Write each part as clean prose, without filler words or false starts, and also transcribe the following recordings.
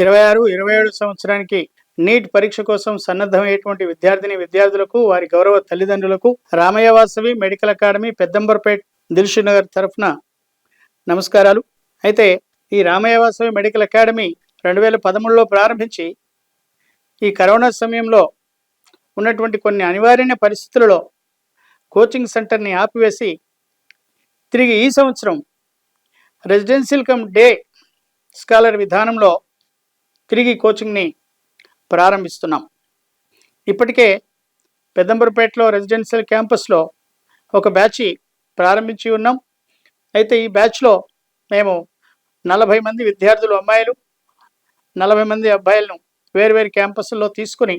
26-27 సంవత్సరానికి నీట్ పరీక్ష కోసం సన్నద్ధమయ్యేటువంటి విద్యార్థులకు వారి గౌరవ తల్లిదండ్రులకు రామయ్య వాసవి మెడికల్ అకాడమీ పెద్దంబర్పేట్ దిల్షుక్ నగర్ తరఫున నమస్కారాలు. అయితే ఈ రామయ్య వాసవి మెడికల్ అకాడమీ 2013లో ప్రారంభించి ఈ కరోనా సమయంలో ఉన్నటువంటి కొన్ని అనివార్య పరిస్థితులలో కోచింగ్ సెంటర్ని ఆపివేసి తిరిగి ఈ సంవత్సరం రెసిడెన్షియల్ కమ్ డే స్కాలర్ విధానంలో తిరిగి కోచింగ్ని ప్రారంభిస్తున్నాం. ఇప్పటికే పెద్దంబర్పేటలో రెసిడెన్షియల్ క్యాంపస్లో ఒక బ్యాచ్ ప్రారంభించి ఉన్నాం. అయితే ఈ బ్యాచ్లో మేము 40 మంది విద్యార్థులు అమ్మాయిలు, 40 మంది అబ్బాయిలను వేరువేరు క్యాంపస్లో తీసుకుని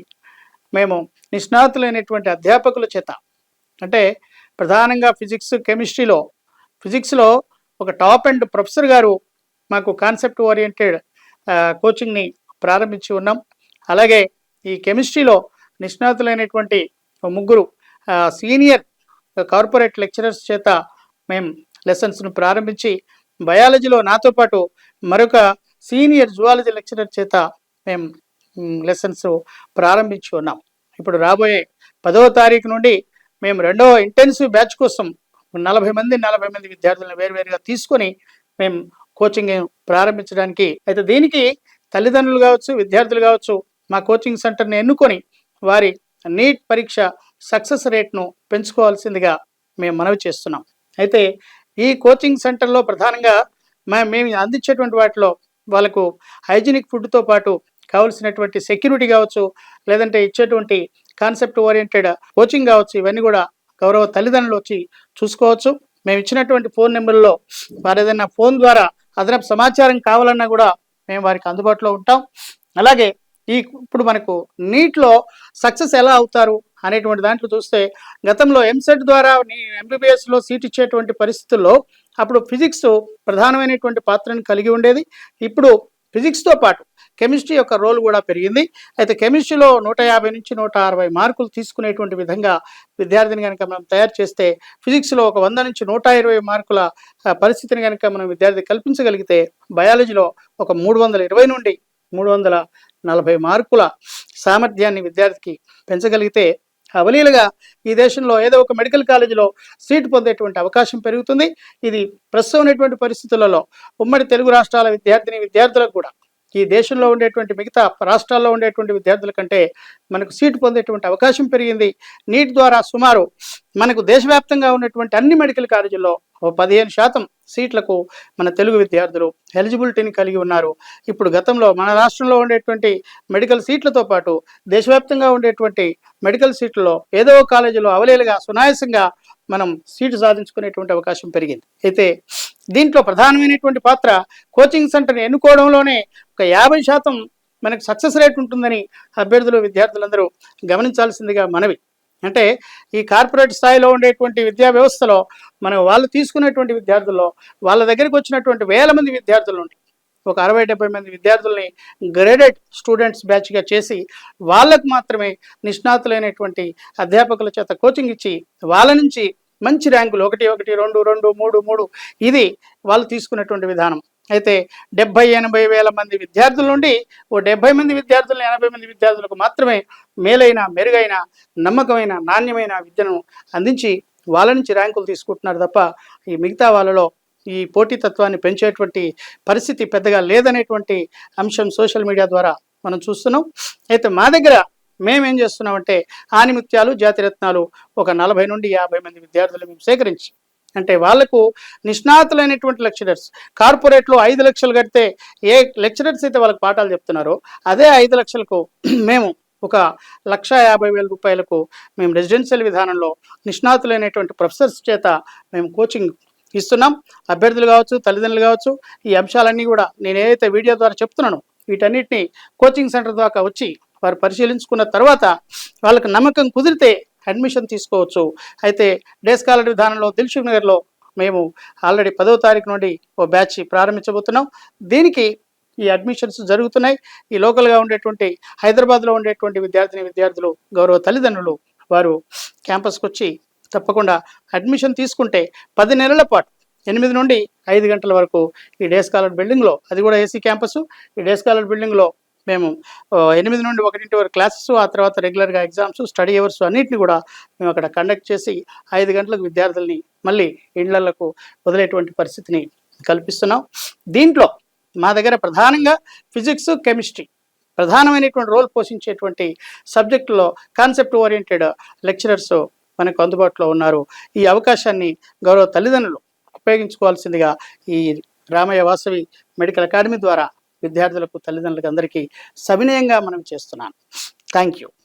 మేము నిష్ణాతులైనటువంటి అధ్యాపకుల చేత, అంటే ప్రధానంగా ఫిజిక్స్లో ఒక టాప్ అండ్ ప్రొఫెసర్ గారు మాకు కాన్సెప్ట్ ఓరియంటెడ్ కోచింగ్ని ప్రారంభించి ఉన్నాం. అలాగే ఈ కెమిస్ట్రీలో నిష్ణాతులైనటువంటి 3 సీనియర్ కార్పొరేట్ లెక్చరర్స్ చేత మేము లెసన్స్ను ప్రారంభించి, బయాలజీలో నాతో పాటు మరొక సీనియర్ జువాలజీ లెక్చరర్ చేత మేము లెసన్స్ ప్రారంభించి ఉన్నాం. ఇప్పుడు రాబోయే 10వ తారీఖు నుండి మేము 2వ ఇంటెన్సివ్ బ్యాచ్ కోసం 40 మంది విద్యార్థులను వేరువేరుగా తీసుకొని మేము కోచింగ్ ప్రారంభించడానికి, అయితే దీనికి తల్లిదండ్రులు కావచ్చు, విద్యార్థులు కావచ్చు, మా కోచింగ్ సెంటర్ని ఎన్నుకొని వారి నీట్ పరీక్ష సక్సెస్ రేట్ను పెంచుకోవాల్సిందిగా మేము మనవి చేస్తున్నాం. అయితే ఈ కోచింగ్ సెంటర్లో ప్రధానంగా మేము అందించేటువంటి వాటిలో వాళ్ళకు హైజీనిక్ ఫుడ్తో పాటు కావాల్సినటువంటి సెక్యూరిటీ కావచ్చు, లేదంటే ఇచ్చేటువంటి కాన్సెప్ట్ ఓరియంటెడ్ కోచింగ్ కావచ్చు, ఇవన్నీ కూడా గౌరవ తల్లిదండ్రులు వచ్చి చూసుకోవచ్చు. మేము ఇచ్చినటువంటి ఫోన్ నెంబర్లో వారు ఏదైనా ఫోన్ ద్వారా అదనపు సమాచారం కావాలన్నా కూడా మేము వారికి అందుబాటులో ఉంటాం. అలాగే ఇప్పుడు మనకు నీట్లో సక్సెస్ ఎలా అవుతారు అనేటువంటి దాంట్లో చూస్తే, గతంలో ఎంసెట్ ద్వారా ఎంబీబీఎస్లో సీట్ ఇచ్చేటువంటి పరిస్థితుల్లో అప్పుడు ఫిజిక్స్ ప్రధానమైనటువంటి పాత్రను కలిగి ఉండేది. ఇప్పుడు ఫిజిక్స్తో పాటు కెమిస్ట్రీ యొక్క రోల్ కూడా పెరిగింది. అయితే కెమిస్ట్రీలో 150 నుంచి 160 మార్కులు తీసుకునేటువంటి విధంగా విద్యార్థిని కనుక మనం తయారు చేస్తే, ఫిజిక్స్లో ఒక 100 నుంచి 120 మార్కుల పరిస్థితిని కనుక మనం విద్యార్థి కల్పించగలిగితే, బయాలజీలో ఒక 320 నుండి 340 మార్కుల సామర్థ్యాన్ని విద్యార్థికి పెంచగలిగితే అవలీలుగా ఈ దేశంలో ఏదో ఒక మెడికల్ కాలేజీలో సీటు పొందేటువంటి అవకాశం పెరుగుతుంది. ఇది ప్రస్తుతం ఉన్నటువంటి పరిస్థితులలో ఉమ్మడి తెలుగు రాష్ట్రాల విద్యార్థులకు కూడా ఈ దేశంలో ఉండేటువంటి మిగతా రాష్ట్రాల్లో ఉండేటువంటి విద్యార్థుల కంటే మనకు సీటు పొందేటువంటి అవకాశం పెరిగింది. నీట్ ద్వారా సుమారు మనకు దేశవ్యాప్తంగా ఉన్నటువంటి అన్ని మెడికల్ కాలేజీల్లో 15% సీట్లకు మన తెలుగు విద్యార్థులు ఎలిజిబిలిటీని కలిగి ఉన్నారు. ఇప్పుడు గతంలో మన రాష్ట్రంలో ఉండేటువంటి మెడికల్ సీట్లతో పాటు దేశవ్యాప్తంగా ఉండేటువంటి మెడికల్ సీట్లలో ఏదో కాలేజీలో అవలీలుగా సునాయాసంగా మనం సీటు సాధించుకునేటువంటి అవకాశం పెరిగింది. అయితే దీంట్లో ప్రధానమైనటువంటి పాత్ర కోచింగ్ సెంటర్ని ఎన్నుకోవడంలోనే ఒక 50% మనకు సక్సెస్ రేట్ ఉంటుందని అభ్యర్థులు విద్యార్థులందరూ గమనించాల్సిందిగా మనవి. అంటే ఈ కార్పొరేట్ స్థాయిలో ఉండేటువంటి విద్యా వ్యవస్థలో వాళ్ళు తీసుకునేటువంటి విద్యార్థుల్లో వాళ్ళ దగ్గరికి వచ్చినటువంటి 1000 మంది విద్యార్థుల నుండి ఒక 60-70 మంది విద్యార్థుల్ని గ్రేడెడ్ స్టూడెంట్స్ బ్యాచ్గా చేసి వాళ్ళకు మాత్రమే నిష్ణాతులైనటువంటి అధ్యాపకుల చేత కోచింగ్ ఇచ్చి వాళ్ళ నుంచి మంచి ర్యాంకులు 1, 1, 2, 2, 3, 3 ఇది వాళ్ళు తీసుకున్నటువంటి విధానం. అయితే 70-80 వేల మంది విద్యార్థుల నుండి 70 మంది విద్యార్థులను 80 మంది విద్యార్థులకు మాత్రమే మేలైన, మెరుగైన, నమ్మకమైన, నాణ్యమైన విద్యను అందించి వాళ్ళ నుంచి ర్యాంకులు తీసుకుంటున్నారు తప్ప ఈ మిగతా వాళ్ళలో ఈ పోటీతత్వాన్ని పెంచేటువంటి పరిస్థితి పెద్దగా లేదనేటువంటి అంశం సోషల్ మీడియా ద్వారా మనం చూస్తున్నాం. అయితే మా దగ్గర మేమేం చేస్తున్నామంటే ఆనిముత్యాలు, జాతిరత్నాలు ఒక 40 నుండి 50 మంది విద్యార్థులు మేము సేకరించి, అంటే వాళ్లకు నిష్ణాతులైనటువంటి లెక్చరర్స్, కార్పొరేట్లో 5 లక్షలు కడితే ఏ లెక్చరర్స్ అయితే వాళ్ళకి పాఠాలు చెప్తున్నారో అదే 5 లక్షలకు మేము ఒక 1,50,000 రూపాయలకు మేము రెసిడెన్షియల్ విధానంలో నిష్ణాతులైనటువంటి ప్రొఫెసర్స్ చేత మేము కోచింగ్ ఇస్తున్నాం. అభ్యర్థులు కావచ్చు, తల్లిదండ్రులు కావచ్చు, ఈ అంశాలన్నీ కూడా నేను ఏదైతే వీడియో ద్వారా చెప్తున్నానో వీటన్నిటిని కోచింగ్ సెంటర్ దాకా వచ్చి వారు పరిశీలించుకున్న తర్వాత వాళ్ళకి నమ్మకం కుదిరితే అడ్మిషన్ తీసుకోవచ్చు. అయితే డే స్కాలర్ విధానంలో దిల్షుక్ నగర్లో మేము ఆల్రెడీ 10వ తారీఖు నుండి ఓ బ్యాచ్ ప్రారంభించబోతున్నాం. దీనికి ఈ అడ్మిషన్స్ జరుగుతున్నాయి. ఈ లోకల్గా ఉండేటువంటి హైదరాబాద్లో ఉండేటువంటి విద్యార్థులు గౌరవ తల్లిదండ్రులు వారు క్యాంపస్కి వచ్చి తప్పకుండా అడ్మిషన్ తీసుకుంటే 10 నెలల పాటు 8 నుండి 5 గంటల వరకు ఈ డే స్కాలర్ బిల్డింగ్లో, అది కూడా ఏసీ క్యాంపస్, ఈ డే స్కాలర్ బిల్డింగ్లో మేము 8 నుండి 1 వరకు క్లాసెస్, ఆ తర్వాత రెగ్యులర్గా ఎగ్జామ్స్, స్టడీ అవర్స్ అన్నింటిని కూడా మేము అక్కడ కండక్ట్ చేసి 5 గంటలకు విద్యార్థుల్ని మళ్ళీ ఇళ్లకు వదిలేటువంటి పరిస్థితిని కల్పిస్తున్నాం. దీంట్లో మా దగ్గర ప్రధానంగా ఫిజిక్స్, కెమిస్ట్రీ ప్రధానమైనటువంటి రోల్ పోషించేటువంటి సబ్జెక్టులో కాన్సెప్ట్ ఓరియంటెడ్ లెక్చరర్స్ మనకు అందుబాటులో ఉన్నారు. ఈ అవకాశాన్ని గౌరవ తల్లిదండ్రులు ఉపయోగించుకోవాల్సిందిగా ఈ రామయ్య వాసవి మెడికల్ అకాడమీ ద్వారా విద్యార్థులకు, తల్లిదండ్రులకు అందరికీ సవినయంగా మనం చేస్తున్నాను. Thank you.